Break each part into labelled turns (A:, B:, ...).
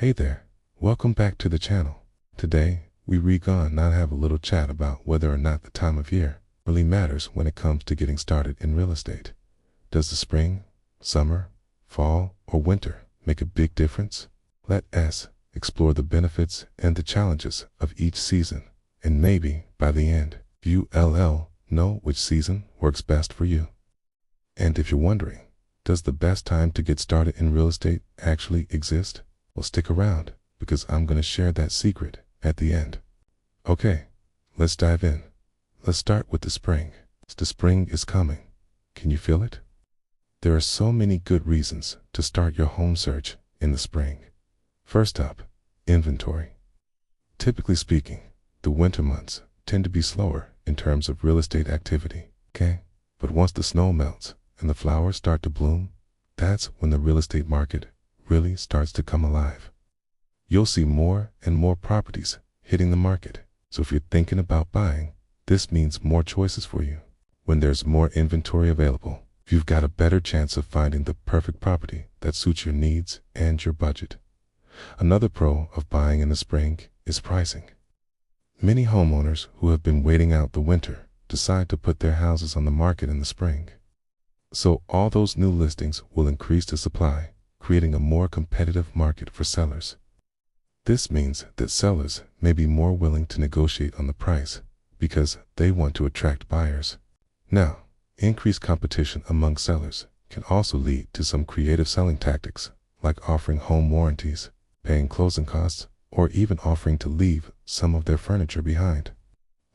A: Hey there, welcome back to the channel. Today, we're gonna have a little chat about whether or not the time of year really matters when it comes to getting started in real estate. Does the spring, summer, fall, or winter make a big difference? Let us explore the benefits and the challenges of each season, and maybe by the end, you'll know which season works best for you. And if you're wondering, does the best time to get started in real estate actually exist? Well, stick around, because I'm going to share that secret at the end. Okay, let's dive in. Let's start with the spring. The spring is coming. Can you feel it? There are so many good reasons to start your home search in the spring. First up, inventory. Typically speaking, the winter months tend to be slower in terms of real estate activity, okay? But once the snow melts and the flowers start to bloom, that's when the real estate market really starts to come alive. You'll see more and more properties hitting the market. So if you're thinking about buying, this means more choices for you. When there's more inventory available, you've got a better chance of finding the perfect property that suits your needs and your budget. Another pro of buying in the spring is pricing. Many homeowners who have been waiting out the winter decide to put their houses on the market in the spring. So all those new listings will increase the supply, creating a more competitive market for sellers. This means that sellers may be more willing to negotiate on the price because they want to attract buyers. Now, increased competition among sellers can also lead to some creative selling tactics, like offering home warranties, paying closing costs, or even offering to leave some of their furniture behind.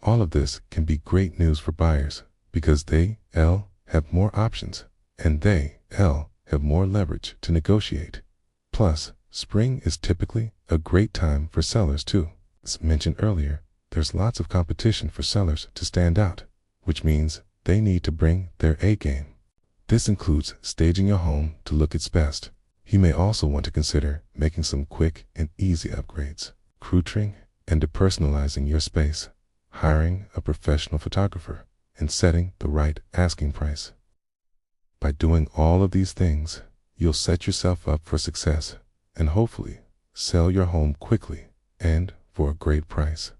A: All of this can be great news for buyers because they have more options and they have more leverage to negotiate. Plus, spring is typically a great time for sellers too. As mentioned earlier, there's lots of competition for sellers to stand out, which means they need to bring their A game. This includes staging your home to look its best. You may also want to consider making some quick and easy upgrades, decluttering and depersonalizing your space, hiring a professional photographer, and setting the right asking price. By doing all of these things, you'll set yourself up for success and hopefully sell your home quickly and for a great price.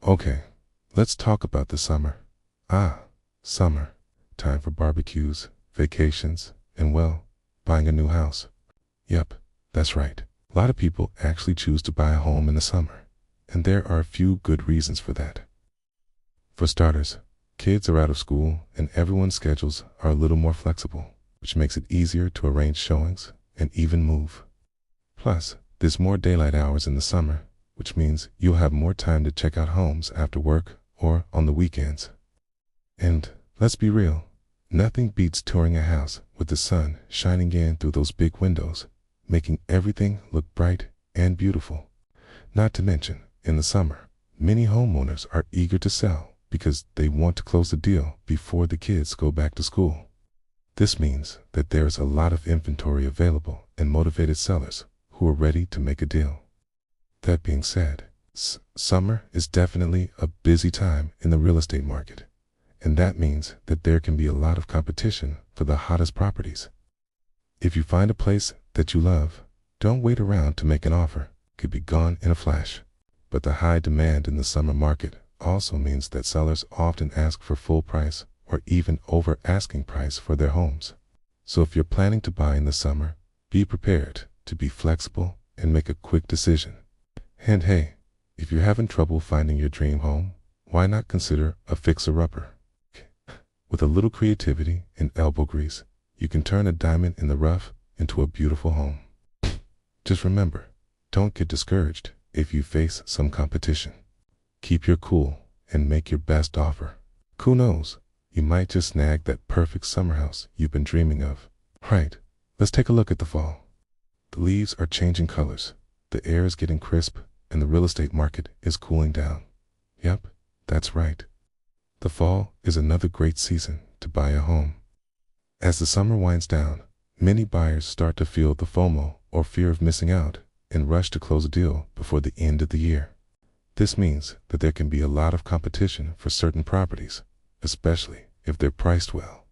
A: Okay, let's talk about the summer. Summer. Time for barbecues, vacations, and buying a new house. Yep, that's right. A lot of people actually choose to buy a home in the summer, and there are a few good reasons for that. For starters, kids are out of school and everyone's schedules are a little more flexible, which makes it easier to arrange showings and even move. Plus, there's more daylight hours in the summer, which means you'll have more time to check out homes after work or on the weekends. And let's be real, nothing beats touring a house with the sun shining in through those big windows, making everything look bright and beautiful. Not to mention, in the summer, many homeowners are eager to sell because they want to close the deal before the kids go back to school. This means that there is a lot of inventory available and motivated sellers who are ready to make a deal. That being said, summer is definitely a busy time in the real estate market, and that means that there can be a lot of competition for the hottest properties. If you find a place that you love, don't wait around to make an offer. It could be gone in a flash. But the high demand in the summer market also means that sellers often ask for full price or even over asking price for their homes. So if you're planning to buy in the summer, be prepared to be flexible and make a quick decision. And hey, if you're having trouble finding your dream home, why not consider a fixer-upper? With a little creativity and elbow grease, you can turn a diamond in the rough into a beautiful home. Just remember, don't get discouraged if you face some competition. Keep your cool and make your best offer. Who knows, you might just snag that perfect summer house you've been dreaming of. Right, let's take a look at the fall. The leaves are changing colors, the air is getting crisp, and the real estate market is cooling down. Yep, that's right. The fall is another great season to buy a home. As the summer winds down, many buyers start to feel the FOMO or fear of missing out and rush to close a deal before the end of the year. This means that there can be a lot of competition for certain properties, especially if they're priced well.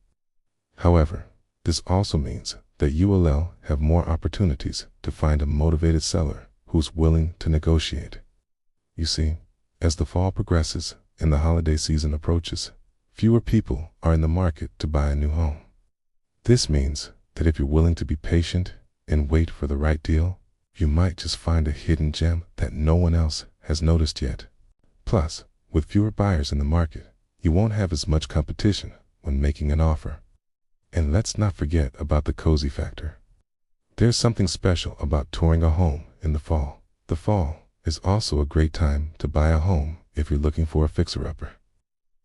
A: However, this also means that you'll have more opportunities to find a motivated seller who's willing to negotiate. You see, as the fall progresses and the holiday season approaches, fewer people are in the market to buy a new home. This means that if you're willing to be patient and wait for the right deal, you might just find a hidden gem that no one else has noticed yet. Plus, with fewer buyers in the market, you won't have as much competition when making an offer. And let's not forget about the cozy factor. There's something special about touring a home in the fall. The fall is also a great time to buy a home if you're looking for a fixer-upper.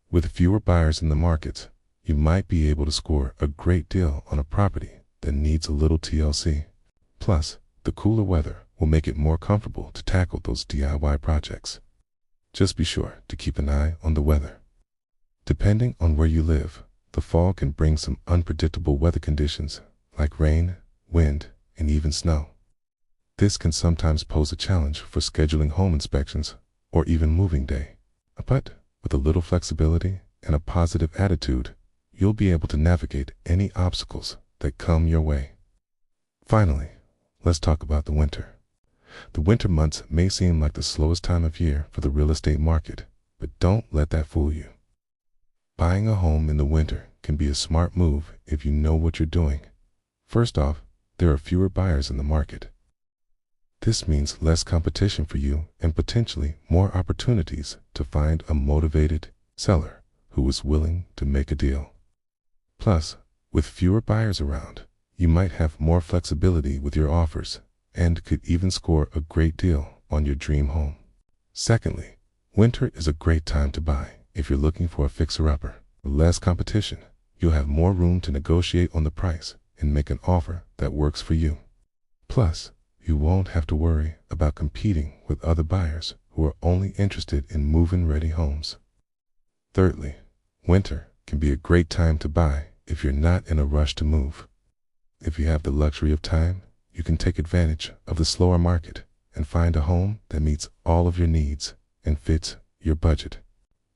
A: With fewer buyers in the market, you might be able to score a great deal on a property that needs a little TLC. Plus, the cooler weather will make it more comfortable to tackle those DIY projects. Just be sure to keep an eye on the weather. Depending on where you live, the fall can bring some unpredictable weather conditions like rain, wind, and even snow. This can sometimes pose a challenge for scheduling home inspections or even moving day. But with a little flexibility and a positive attitude, you'll be able to navigate any obstacles that come your way. Finally, let's talk about the winter. The winter months may seem like the slowest time of year for the real estate market, but don't let that fool you. Buying a home in the winter can be a smart move if you know what you're doing. First off, there are fewer buyers in the market. This means less competition for you and potentially more opportunities to find a motivated seller who is willing to make a deal. Plus, with fewer buyers around, you might have more flexibility with your offers and could even score a great deal on your dream home. Secondly, winter is a great time to buy if you're looking for a fixer-upper. With less competition, you'll have more room to negotiate on the price and make an offer that works for you. Plus, you won't have to worry about competing with other buyers who are only interested in move-in-ready homes. Thirdly, winter can be a great time to buy if you're not in a rush to move. If you have the luxury of time, you can take advantage of the slower market and find a home that meets all of your needs and fits your budget.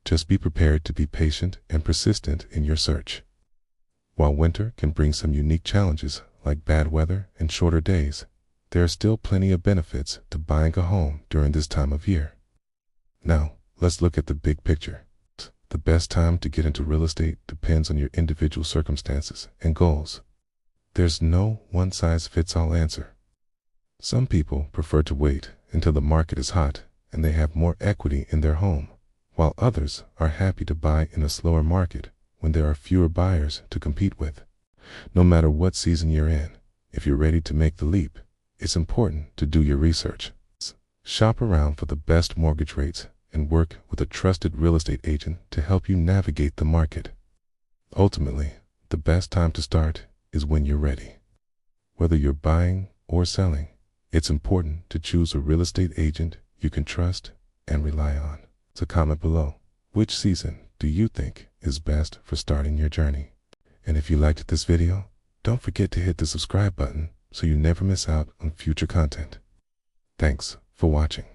A: Just be prepared to be patient and persistent in your search. While winter can bring some unique challenges like bad weather and shorter days, there are still plenty of benefits to buying a home during this time of year. Now, let's look at the big picture. The best time to get into real estate depends on your individual circumstances and goals. There's no one-size-fits-all answer. Some people prefer to wait until the market is hot and they have more equity in their home, while others are happy to buy in a slower market when there are fewer buyers to compete with. No matter what season you're in, if you're ready to make the leap, it's important to do your research. Shop around for the best mortgage rates and work with a trusted real estate agent to help you navigate the market. Ultimately, the best time to start is when you're ready. Whether you're buying or selling, it's important to choose a real estate agent you can trust and rely on. So comment below, which season do you think is best for starting your journey? And if you liked this video, don't forget to hit the subscribe button so you never miss out on future content. Thanks for watching.